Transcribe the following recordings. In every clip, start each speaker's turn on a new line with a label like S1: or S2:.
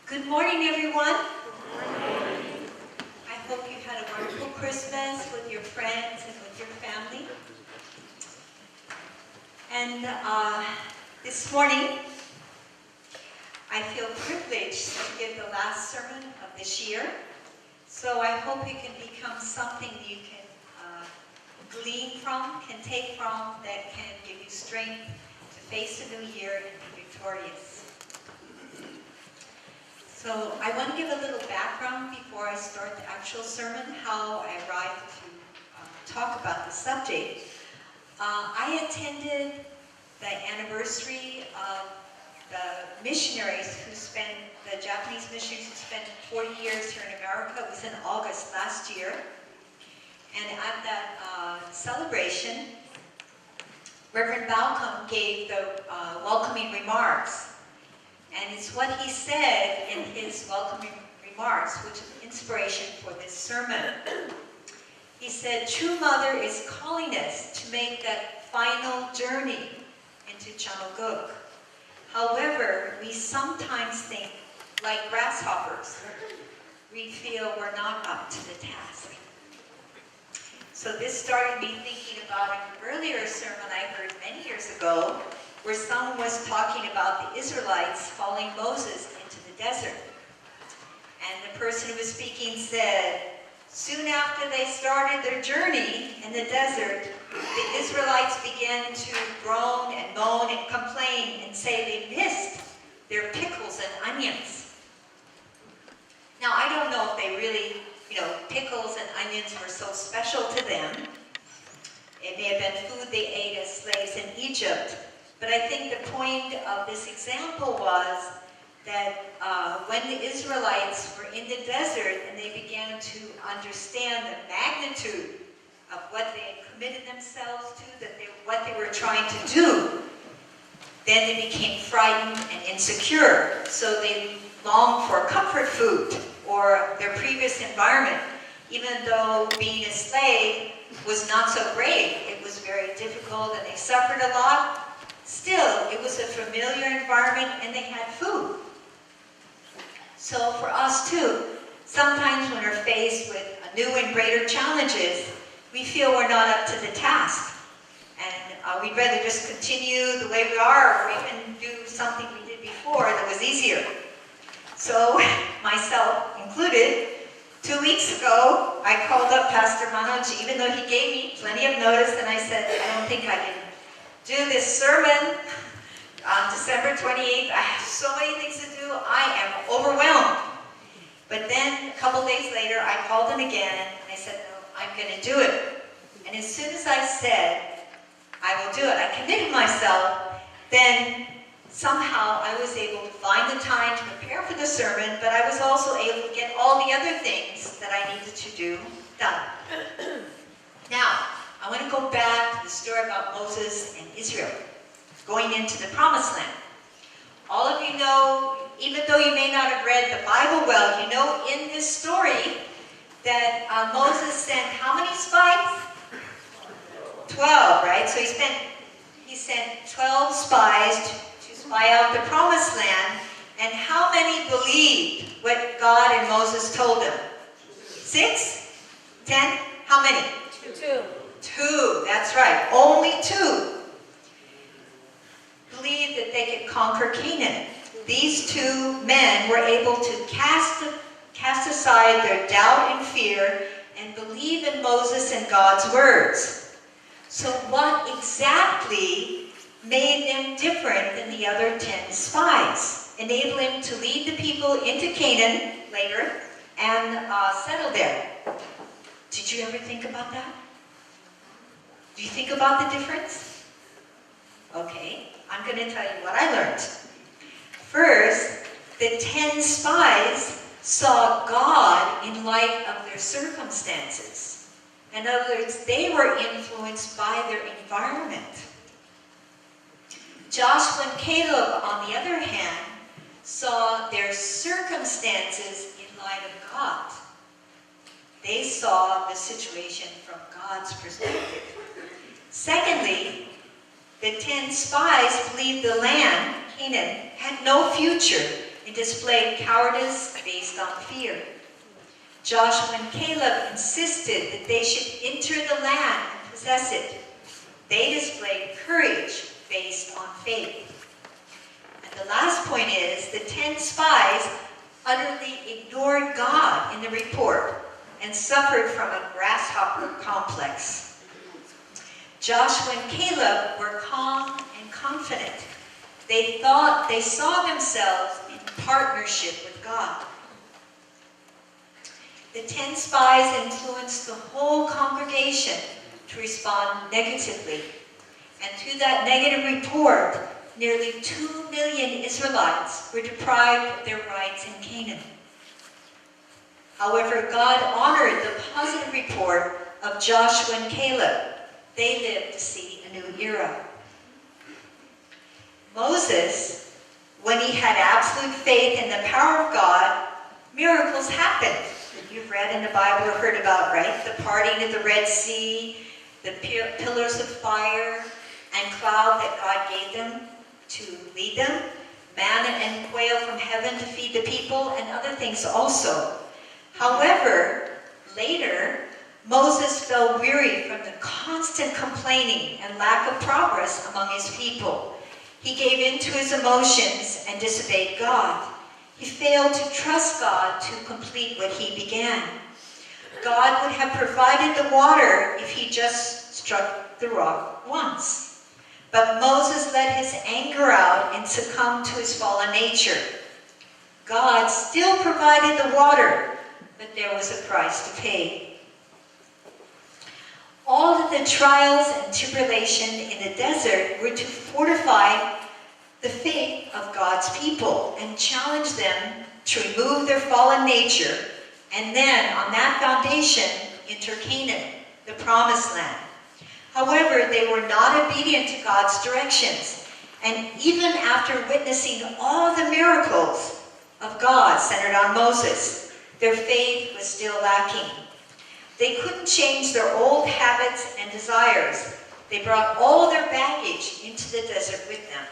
S1: Good morning, everyone. I hope you had a wonderful Christmas with your friends and with your family. And this morning, I feel privileged to give the last sermon of this year. So I hope it can become something that you can glean from, can take from, that can give you strength to face the new year and be victorious. So I want to give a little background before I start the actual sermon, how I arrived to talk about the subject. I attended the anniversary of the missionaries who spent, the Japanese missionaries who spent 40 years here in America. It was in August last year. And at that celebration, Reverend Balcom gave the welcoming remarks. And it's what he said in his welcoming remarks, which is inspiration for this sermon. He said, "True Mother is calling us to make that final journey into Chanoguk. However, we sometimes think, like grasshoppers, we feel we're not up to the task." So this started me thinking about an earlier sermon I heard many years ago, where someone was talking about the Israelites following Moses into the desert. And the person who was speaking said, soon after they started their journey in the desert, the Israelites began to groan and moan and complain and say they missed their pickles and onions. Now, I don't know if they really, pickles and onions were so special to them. It may have been food they ate as slaves in Egypt. But I think the point of this example was that when the Israelites were in the desert and they began to understand the magnitude of what they had committed themselves to, what they were trying to do, then they became frightened and insecure. So they longed for comfort food or their previous environment. Even though being a slave was not so great, it was very difficult and they suffered a lot. Still, it was a familiar environment and they had food. So for us too, sometimes when we're faced with new and greater challenges, we feel we're not up to the task. And we'd rather just continue the way we are or even do something we did before that was easier. So, myself included, 2 weeks ago, I called up Pastor Manoj, even though he gave me plenty of notice, and I said, I don't think I can do this sermon on December 28th. I have so many things to do. I am overwhelmed. But then, a couple days later, I called him again, and I said, no, I'm going to do it. And as soon as I said, I will do it, I committed myself, then somehow I was able to find the time to prepare for the sermon, but I was also able to get all the other things that I needed to do done. Now, I want to go back to the story about Moses and Israel going into the Promised Land. All of you know, even though you may not have read the Bible well, you know in this story that Moses sent how many spies? 12, right? So he sent 12 spies to spy out the Promised Land. And how many believed what God and Moses told them? 6? 10? How many?
S2: 2.
S1: 2, that's right. Only 2 believed that they could conquer Canaan. These 2 men were able to cast aside their doubt and fear and believe in Moses and God's words. So what exactly made them different than the other 10 spies, enabling them to lead the people into Canaan later and settle there? Did you ever think about that? Do you think about the difference? Okay, I'm going to tell you what I learned. First, the 10 spies saw God in light of their circumstances. In other words, they were influenced by their environment. Joshua and Caleb, on the other hand, saw their circumstances in light of God. They saw the situation from God's perspective. Secondly, the 10 spies believed the land, Canaan, had no future and displayed cowardice based on fear. Joshua and Caleb insisted that they should enter the land and possess it. They displayed courage based on faith. And the last point is the 10 spies utterly ignored God in the report and suffered from a grasshopper complex. Joshua and Caleb were calm and confident. They saw themselves in partnership with God. The 10 spies influenced the whole congregation to respond negatively. And to that negative report, nearly 2 million Israelites were deprived of their rights in Canaan. However, God honored the positive report of Joshua and Caleb. They lived to see a new era. Moses, when he had absolute faith in the power of God, miracles happened. That you've read in the Bible or heard about, right? The parting of the Red Sea, the pillars of fire and cloud that God gave them to lead them, manna and quail from heaven to feed the people, and other things also. However, later, Moses fell weary from the constant complaining and lack of progress among his people. He gave in to his emotions and disobeyed God. He failed to trust God to complete what he began. God would have provided the water if he just struck the rock once. But Moses let his anger out and succumbed to his fallen nature. God still provided the water, but there was a price to pay. All of the trials and tribulation in the desert were to fortify the faith of God's people and challenge them to remove their fallen nature, and then on that foundation enter Canaan, the promised land. However, they were not obedient to God's directions, and even after witnessing all the miracles of God centered on Moses, their faith was still lacking. They couldn't change their old habits and desires. They brought all their baggage into the desert with them.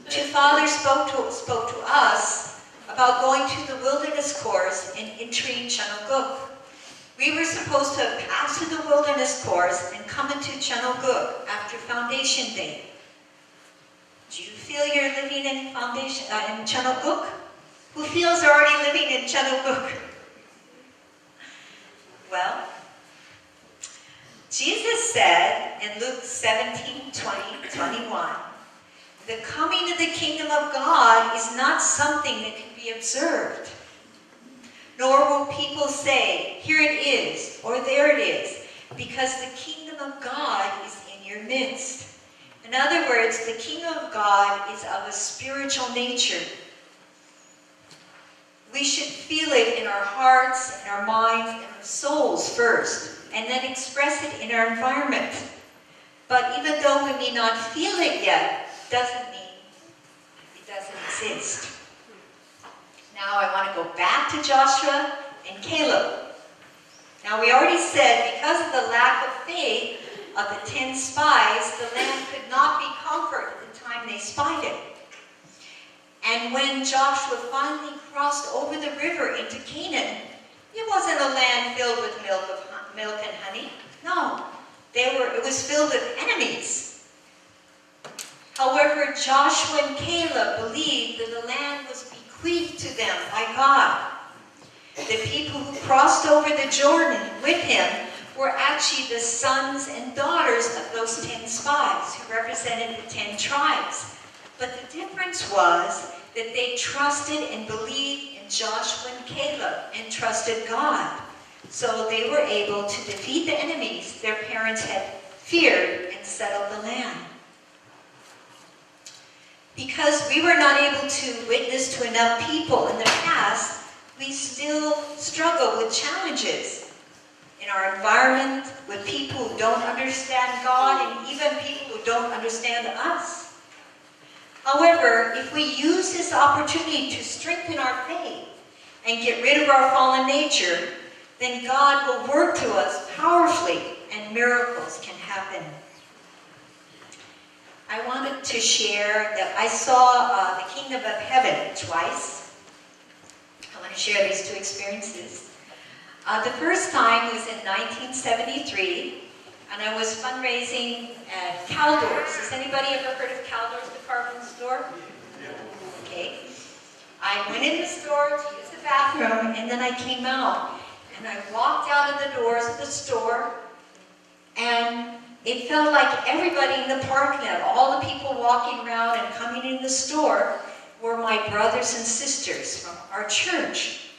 S1: Two fathers spoke to us about going to the wilderness course and entering Chanoguk. We were supposed to have passed through the wilderness course and come into Chanoguk after Foundation Day. Do you feel you're living in Chanoguk? Who feels they're already living in Chanoguk? Well, Jesus said in Luke 17:20-21, the coming of the kingdom of God is not something that can be observed. Nor will people say, here it is, or there it is, because the kingdom of God is in your midst. In other words, the kingdom of God is of a spiritual nature. We should feel it in our hearts, in our minds, and our souls first, and then express it in our environment. But even though we may not feel it yet, doesn't mean it doesn't exist. Now I want to go back to Joshua and Caleb. Now we already said because of the lack of faith of the 10 spies, the land could not be conquered at the time they spied it. And when Joshua finally crossed over the river into Canaan, it wasn't a land filled with milk and honey. No, it was filled with enemies. However, Joshua and Caleb believed that the land was bequeathed to them by God. The people who crossed over the Jordan with him were actually the sons and daughters of those 10 spies who represented the 10 tribes. But the difference was that they trusted and believed in Joshua and Caleb and trusted God. So they were able to defeat the enemies their parents had feared and settle the land. Because we were not able to witness to enough people in the past, we still struggle with challenges in our environment, with people who don't understand God, and even people who don't understand us. However, if we use this opportunity to strengthen our faith and get rid of our fallen nature, then God will work through us powerfully and miracles can happen. I wanted to share that I saw the Kingdom of Heaven twice. I want to share these two experiences. The first time was in 1973, and I was fundraising at Caldor's. Has anybody ever heard of Caldor's department store? Okay. I went in the store to use the bathroom, and then I came out. And I walked out of the doors of the store, and it felt like everybody in the parking lot, all the people walking around and coming in the store, were my brothers and sisters from our church.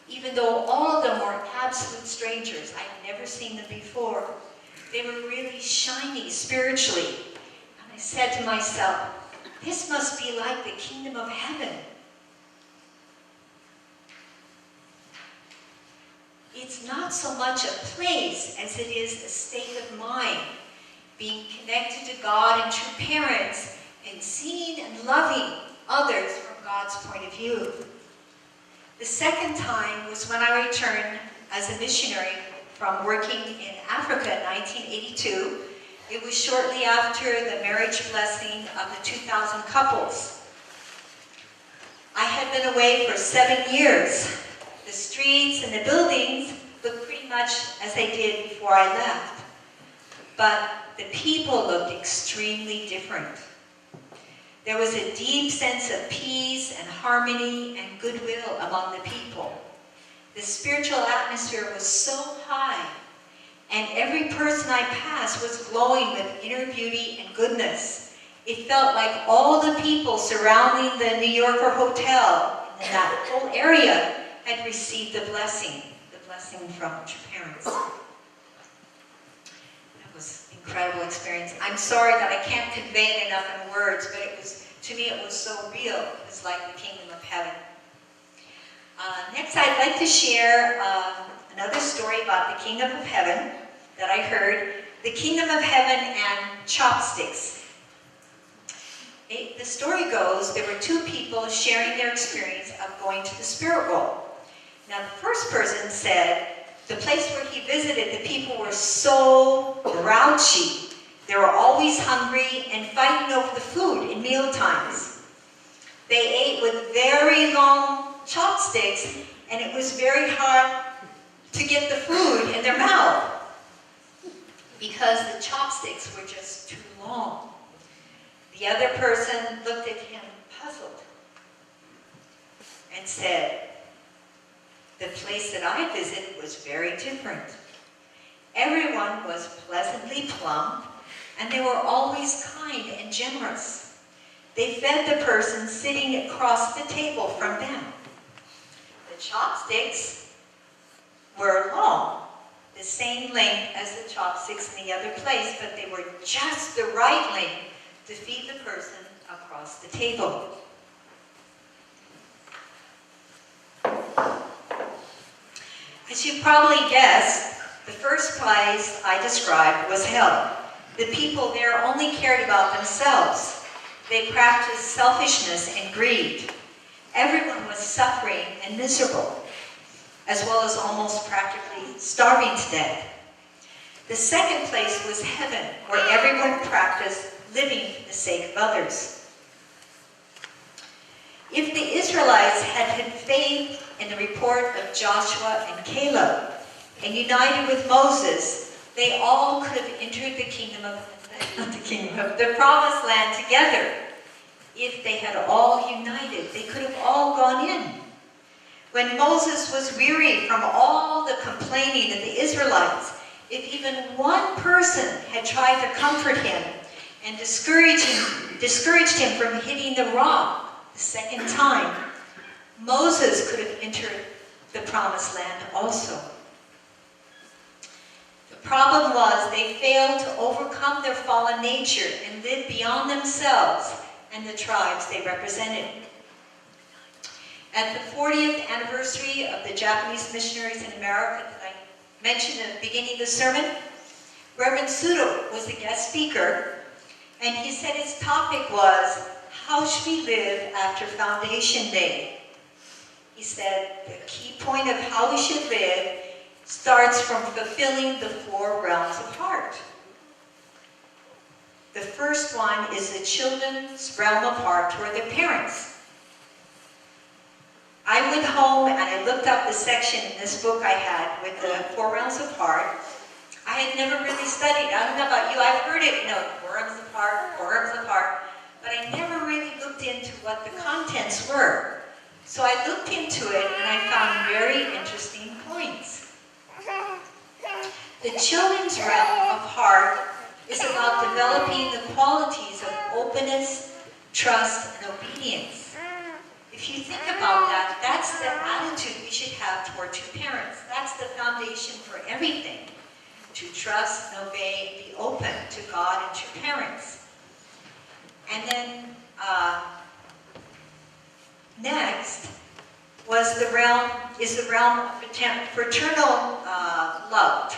S1: Even though all of them were absolute strangers, I'd never seen them before. They were really shiny spiritually. And I said to myself, this must be like the kingdom of heaven. It's not so much a place as it is a state of mind, being connected to God and true parents, and seeing and loving others from God's point of view. The second time was when I returned as a missionary from working in Africa in 1982. It was shortly after the marriage blessing of the 2,000 couples. I had been away for 7 years. The streets and the buildings looked pretty much as they did before I left. But the people looked extremely different. There was a deep sense of peace and harmony and goodwill among the people. The spiritual atmosphere was so high, and every person I passed was glowing with inner beauty and goodness. It felt like all the people surrounding the New Yorker hotel and that whole area had received the blessing from true parents. That was an incredible experience. I'm sorry that I can't convey it enough in words, but it was, to me, it was so real. It was like the kingdom of heaven. Next, I'd like to share another story about the kingdom of heaven that I heard. The kingdom of heaven and chopsticks. The story goes, there were two people sharing their experience of going to the spirit world. Now, the first person said the place where he visited, the people were so grouchy. They were always hungry and fighting over the food in meal times. They ate with very long chopsticks, and it was very hard to get the food in their mouth because the chopsticks were just too long. The other person looked at him puzzled and said, the place that I visited was very different. Everyone was pleasantly plump, and they were always kind and generous. They fed the person sitting across the table from them. The chopsticks were long, the same length as the chopsticks in the other place, but they were just the right length to feed the person across the table. As you probably guessed, the first place I described was hell. The people there only cared about themselves. They practiced selfishness and greed. Everyone was suffering and miserable, as well as almost practically starving to death. The second place was heaven, where everyone practiced living for the sake of others. If the Israelites had faith in the report of Joshua and Caleb and united with Moses, they all could have entered the promised land together. If they had all united, they could have all gone in. When Moses was weary from all the complaining of the Israelites, if even one person had tried to comfort him and discouraged him from hitting the rock the second time, Moses could have entered the promised land also. The problem was they failed to overcome their fallen nature and live beyond themselves and the tribes they represented. At the 40th anniversary of the Japanese missionaries in America that I mentioned at the beginning of the sermon, Reverend Sudo was the guest speaker, and he said his topic was, how should we live after Foundation Day? He said the key point of how we should live starts from fulfilling the 4 realms of heart. The first one is the children's realm of heart toward their parents. I went home and I looked up the section in this book I had with the 4 realms of heart. I had never really studied. I don't know about you. I've heard it, 4 realms of heart, 4 realms of heart. But I never really looked into what the contents were. So I looked into it and I found very interesting points. The children's realm of heart is about developing the qualities of openness, trust, and obedience. If you think about that, that's the attitude we should have toward 2 parents. That's the foundation for everything. To trust and obey, be open to God and to parents. And then next was the realm of fraternal love,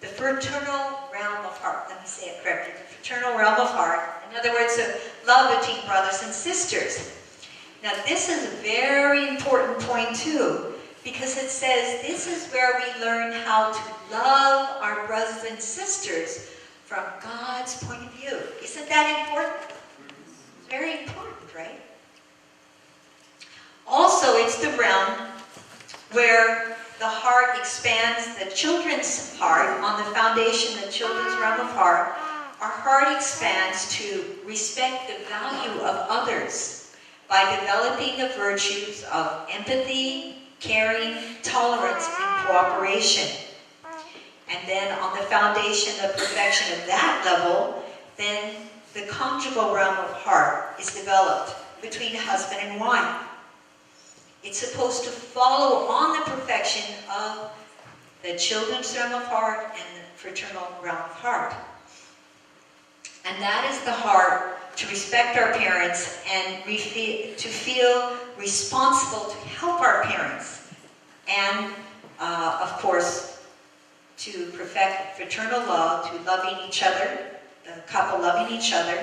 S1: the fraternal realm of heart. Let me say it correctly. The fraternal realm of heart. In other words, the love between brothers and sisters. Now, this is a very important point too, because it says this is where we learn how to love our brothers and sisters from God's point of view. Isn't that important? It's very important, right? Also, it's the realm where the heart expands, the children's heart, on the foundation of the children's realm of heart. Our heart expands to respect the value of others by developing the virtues of empathy, caring, tolerance, and cooperation. And then on the foundation of perfection of that level, then the conjugal realm of heart is developed between husband and wife. It's supposed to follow on the perfection of the children's realm of heart and the fraternal realm of heart. And that is the heart to respect our parents and to feel responsible to help our parents. And, of course, to perfect fraternal love, to loving each other, the couple loving each other.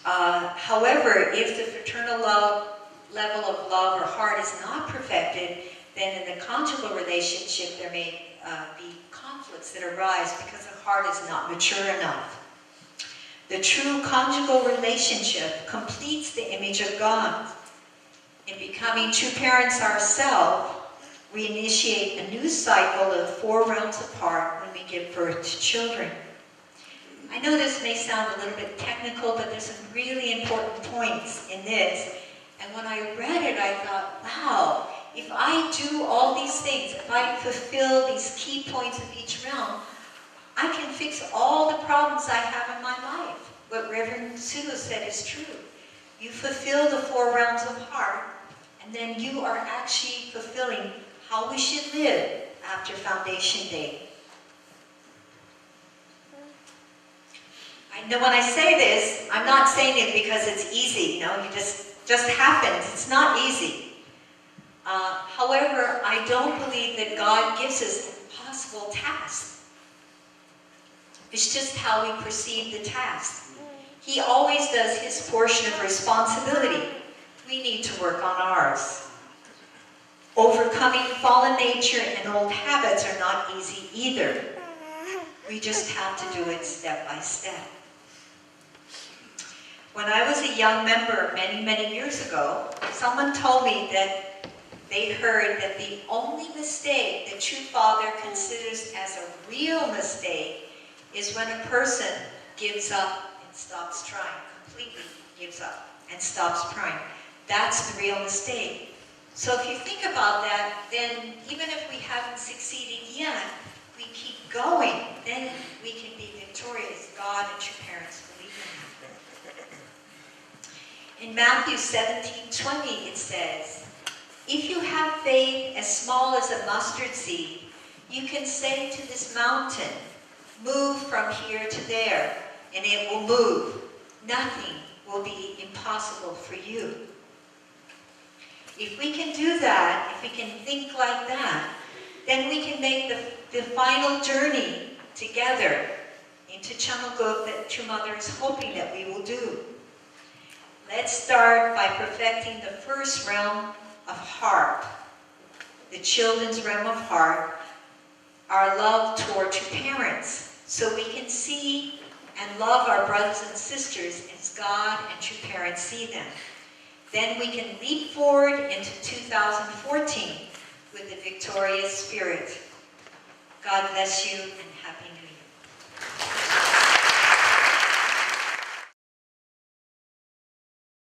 S1: However, if the fraternal level of love or heart is not perfected, then in the conjugal relationship there may be conflicts that arise because the heart is not mature enough. The true conjugal relationship completes the image of God. In becoming 2 parents ourselves, we initiate a new cycle of 4 realms apart when we give birth to children. I know this may sound a little bit technical, but there's some really important points in this. And when I read it, I thought, wow, if I do all these things, if I fulfill these key points of each realm, I can fix all the problems I have in my life. What Reverend Sue said is true. You fulfill the 4 realms of heart, and then you are actually fulfilling how we should live after Foundation Day. I know when I say this, I'm not saying it because it's easy. It just happens. It's not easy. However, I don't believe that God gives us impossible tasks. It's just how we perceive the task. He always does his portion of responsibility. We need to work on ours. Overcoming fallen nature and old habits are not easy either. We just have to do it step by step. When I was a young member many, many years ago, someone told me that they heard that the only mistake the true father considers as a real mistake is when a person gives up and stops trying, completely gives up and stops trying. That's the real mistake. So if you think about that, then even if we haven't succeeded yet, we keep going, then we can be victorious. God and true parents believe in that. In Matthew 17:20 it says, if you have faith as small as a mustard seed, you can say to this mountain, move from here to there, and it will move. Nothing will be impossible for you. If we can do that, if we can think like that, then we can make the final journey together into Chanukuk that True Mother is hoping that we will do. Let's start by perfecting the first realm of heart, the children's realm of heart, our love toward 2 parents, so we can see and love our brothers and sisters as God and true parents see them. Then we can leap forward into 2014 with a victorious spirit. God bless you and happy New Year.